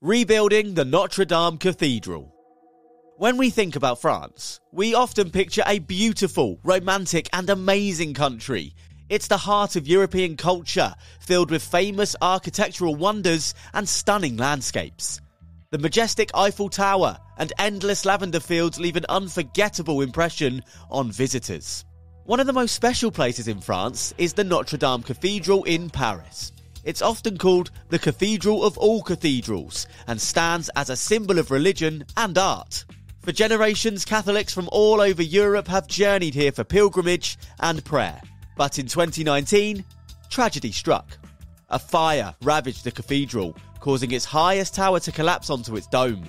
Rebuilding the Notre Dame Cathedral. When we think about France, we often picture a beautiful, romantic and amazing country. It's the heart of European culture, filled with famous architectural wonders and stunning landscapes. The majestic Eiffel Tower and endless lavender fields leave an unforgettable impression on visitors. One of the most special places in France is the Notre Dame Cathedral in Paris. It's often called the Cathedral of all cathedrals and stands as a symbol of religion and art. For generations, Catholics from all over Europe have journeyed here for pilgrimage and prayer. But in 2019, tragedy struck. A fire ravaged the cathedral, causing its highest tower to collapse onto its dome.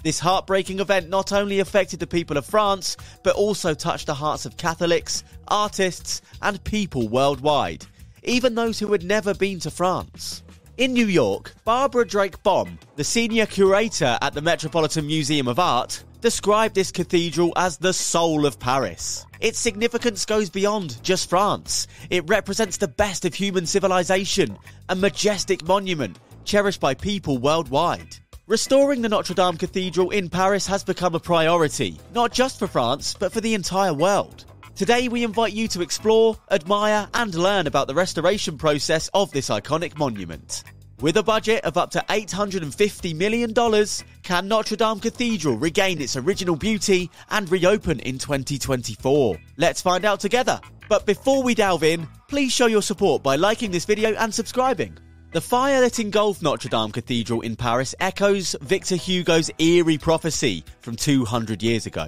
This heartbreaking event not only affected the people of France, but also touched the hearts of Catholics, artists, and people worldwide, even those who had never been to France. In New York, Barbara Drake Baum, the senior curator at the Metropolitan Museum of Art, described this cathedral as the soul of Paris. Its significance goes beyond just France. It represents the best of human civilization, a majestic monument cherished by people worldwide. Restoring the Notre Dame Cathedral in Paris has become a priority, not just for France, but for the entire world. Today we invite you to explore, admire and learn about the restoration process of this iconic monument. With a budget of up to $850 million, can Notre Dame Cathedral regain its original beauty and reopen in 2024? Let's find out together. But before we delve in, please show your support by liking this video and subscribing. The fire that engulfed Notre Dame Cathedral in Paris echoes Victor Hugo's eerie prophecy from 200 years ago.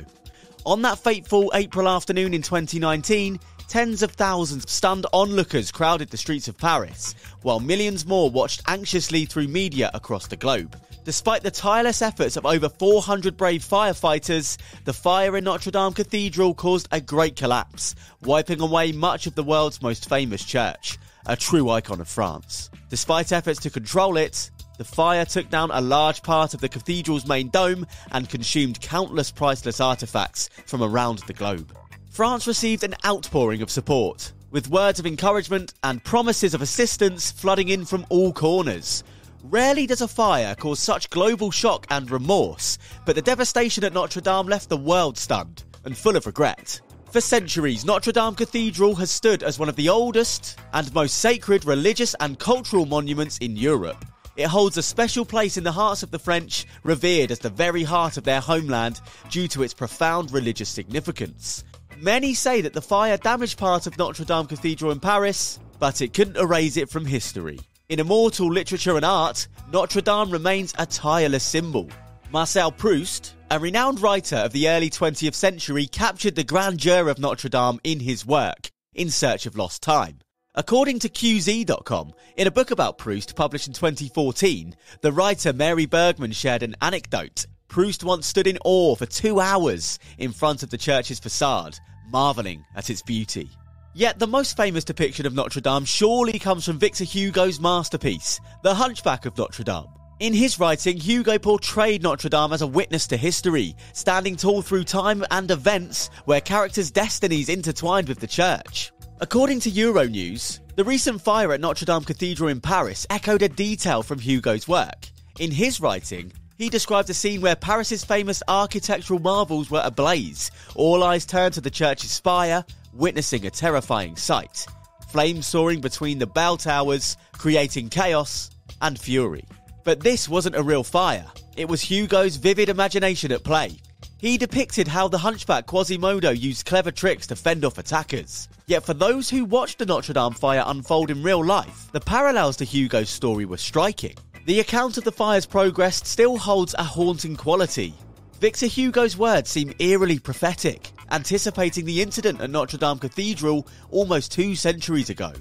On that fateful April afternoon in 2019, tens of thousands of stunned onlookers crowded the streets of Paris, while millions more watched anxiously through media across the globe. Despite the tireless efforts of over 400 brave firefighters, the fire in Notre Dame Cathedral caused a great collapse, wiping away much of the world's most famous church, a true icon of France. Despite efforts to control it, the fire took down a large part of the cathedral's main dome and consumed countless priceless artefacts from around the globe. France received an outpouring of support, with words of encouragement and promises of assistance flooding in from all corners. Rarely does a fire cause such global shock and remorse, but the devastation at Notre Dame left the world stunned and full of regret. For centuries, Notre Dame Cathedral has stood as one of the oldest and most sacred religious and cultural monuments in Europe. It holds a special place in the hearts of the French, revered as the very heart of their homeland due to its profound religious significance. Many say that the fire damaged part of Notre Dame Cathedral in Paris, but it couldn't erase it from history. In immortal literature and art, Notre Dame remains a tireless symbol. Marcel Proust, a renowned writer of the early 20th century, captured the grandeur of Notre Dame in his work, In Search of Lost Time. According to QZ.com, in a book about Proust published in 2014, the writer Mary Bergman shared an anecdote. Proust once stood in awe for 2 hours in front of the church's facade, marvelling at its beauty. Yet the most famous depiction of Notre Dame surely comes from Victor Hugo's masterpiece, The Hunchback of Notre Dame. In his writing, Hugo portrayed Notre Dame as a witness to history, standing tall through time and events where characters' destinies intertwined with the church. According to Euronews, the recent fire at Notre Dame Cathedral in Paris echoed a detail from Hugo's work. In his writing, he described a scene where Paris's famous architectural marvels were ablaze. All eyes turned to the church's spire, witnessing a terrifying sight. Flames soaring between the bell towers, creating chaos and fury. But this wasn't a real fire. It was Hugo's vivid imagination at play. He depicted how the hunchback Quasimodo used clever tricks to fend off attackers. Yet for those who watched the Notre Dame fire unfold in real life, the parallels to Hugo's story were striking. The account of the fire's progress still holds a haunting quality. Victor Hugo's words seem eerily prophetic, anticipating the incident at Notre Dame Cathedral almost 2 centuries ago.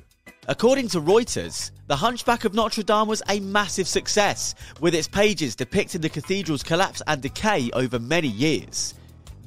According to Reuters, The Hunchback of Notre Dame was a massive success, with its pages depicting the cathedral's collapse and decay over many years.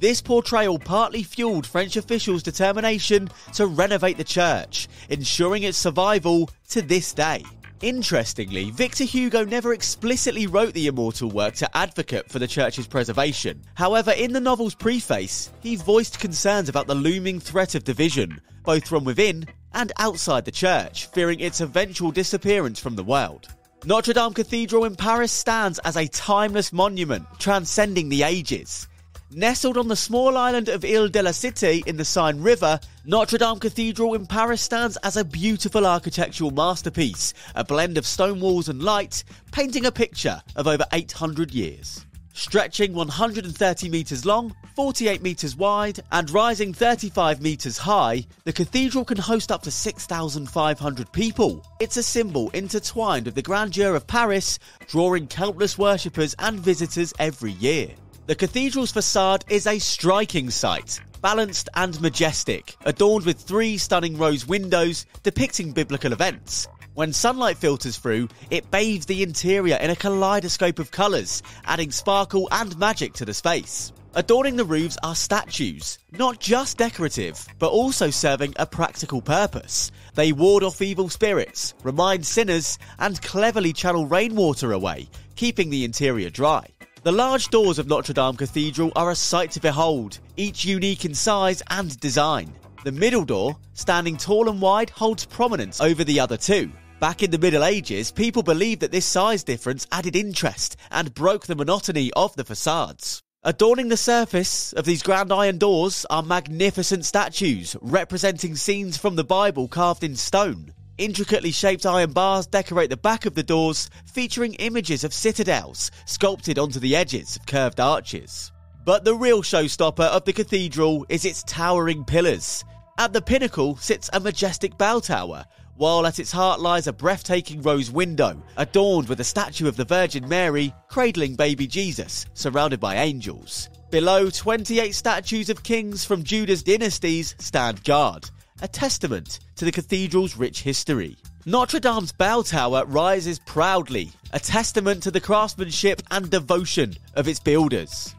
This portrayal partly fueled French officials' determination to renovate the church, ensuring its survival to this day. Interestingly, Victor Hugo never explicitly wrote the immortal work to advocate for the church's preservation. However, in the novel's preface, he voiced concerns about the looming threat of division, both from within and outside the church, fearing its eventual disappearance from the world. Notre Dame Cathedral in Paris stands as a timeless monument transcending the ages. Nestled on the small island of Ile de la Cité in the Seine River, Notre Dame Cathedral in Paris stands as a beautiful architectural masterpiece, a blend of stone walls and light, painting a picture of over 800 years. Stretching 130 metres long, 48 metres wide, and rising 35 metres high, the cathedral can host up to 6,500 people. It's a symbol intertwined with the grandeur of Paris, drawing countless worshippers and visitors every year. The cathedral's facade is a striking sight, balanced and majestic, adorned with 3 stunning rose windows depicting biblical events. When sunlight filters through, it bathes the interior in a kaleidoscope of colours, adding sparkle and magic to the space. Adorning the roofs are statues, not just decorative, but also serving a practical purpose. They ward off evil spirits, remind sinners, and cleverly channel rainwater away, keeping the interior dry. The large doors of Notre Dame Cathedral are a sight to behold, each unique in size and design. The middle door, standing tall and wide, holds prominence over the other 2. Back in the Middle Ages, people believed that this size difference added interest and broke the monotony of the facades. Adorning the surface of these grand iron doors are magnificent statues representing scenes from the Bible carved in stone. Intricately shaped iron bars decorate the back of the doors, featuring images of citadels sculpted onto the edges of curved arches. But the real showstopper of the cathedral is its towering pillars. At the pinnacle sits a majestic bell tower, while at its heart lies a breathtaking rose window, adorned with a statue of the Virgin Mary cradling baby Jesus, surrounded by angels. Below, 28 statues of kings from Judah's dynasties stand guard, a testament to the cathedral's rich history. Notre Dame's bell tower rises proudly, a testament to the craftsmanship and devotion of its builders.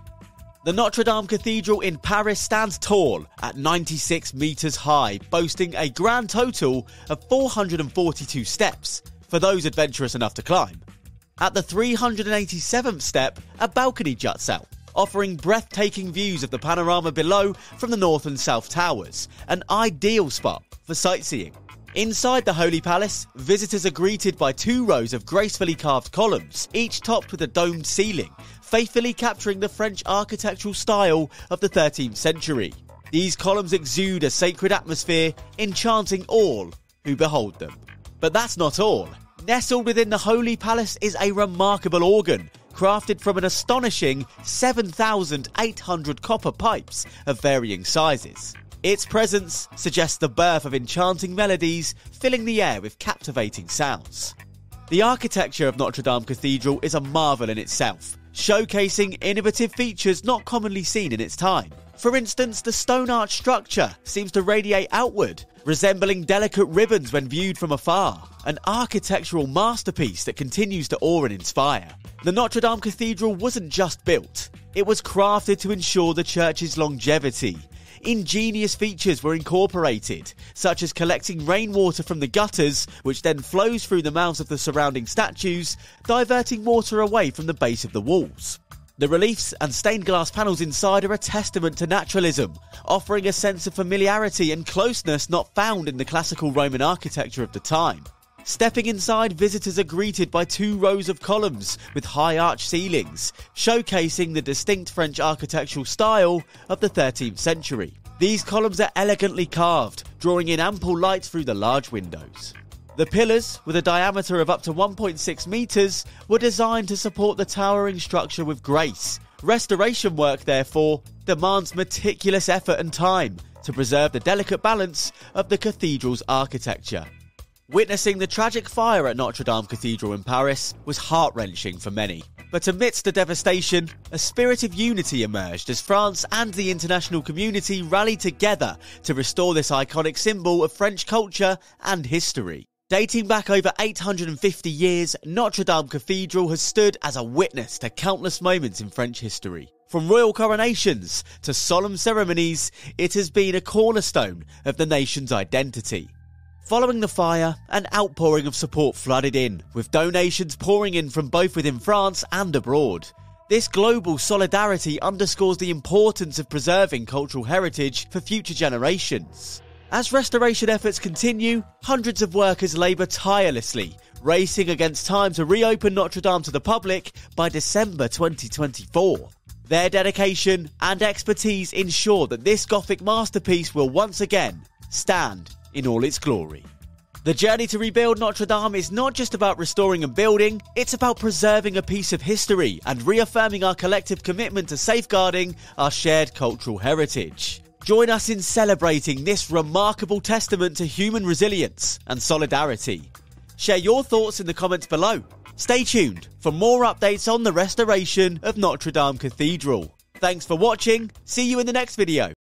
The Notre Dame Cathedral in Paris stands tall at 96 metres high, boasting a grand total of 442 steps for those adventurous enough to climb. At the 387th step, a balcony juts out, offering breathtaking views of the panorama below from the north and south towers, an ideal spot for sightseeing. Inside the Holy Palace, visitors are greeted by 2 rows of gracefully carved columns, each topped with a domed ceiling, faithfully capturing the French architectural style of the 13th century. These columns exude a sacred atmosphere, enchanting all who behold them. But that's not all. Nestled within the Holy Palace is a remarkable organ, crafted from an astonishing 7,800 copper pipes of varying sizes. Its presence suggests the birth of enchanting melodies, filling the air with captivating sounds. The architecture of Notre Dame Cathedral is a marvel in itself, showcasing innovative features not commonly seen in its time. For instance, the stone arch structure seems to radiate outward, resembling delicate ribbons when viewed from afar, an architectural masterpiece that continues to awe and inspire. The Notre Dame Cathedral wasn't just built, it was crafted to ensure the church's longevity. Ingenious features were incorporated, such as collecting rainwater from the gutters, which then flows through the mouths of the surrounding statues, diverting water away from the base of the walls. The reliefs and stained glass panels inside are a testament to naturalism, offering a sense of familiarity and closeness not found in the classical Roman architecture of the time. Stepping inside, visitors are greeted by 2 rows of columns with high arch ceilings, showcasing the distinct French architectural style of the 13th century. These columns are elegantly carved, drawing in ample light through the large windows. The pillars, with a diameter of up to 1.6 metres, were designed to support the towering structure with grace. Restoration work, therefore, demands meticulous effort and time to preserve the delicate balance of the cathedral's architecture. Witnessing the tragic fire at Notre Dame Cathedral in Paris was heart-wrenching for many. But amidst the devastation, a spirit of unity emerged as France and the international community rallied together to restore this iconic symbol of French culture and history. Dating back over 850 years, Notre Dame Cathedral has stood as a witness to countless moments in French history. From royal coronations to solemn ceremonies, it has been a cornerstone of the nation's identity. Following the fire, an outpouring of support flooded in, with donations pouring in from both within France and abroad. This global solidarity underscores the importance of preserving cultural heritage for future generations. As restoration efforts continue, hundreds of workers labour tirelessly, racing against time to reopen Notre Dame to the public by December 2024. Their dedication and expertise ensure that this Gothic masterpiece will once again stand in all its glory. The journey to rebuild Notre Dame is not just about restoring and building, it's about preserving a piece of history and reaffirming our collective commitment to safeguarding our shared cultural heritage. Join us in celebrating this remarkable testament to human resilience and solidarity. Share your thoughts in the comments below. Stay tuned for more updates on the restoration of Notre Dame Cathedral. Thanks for watching. See you in the next video.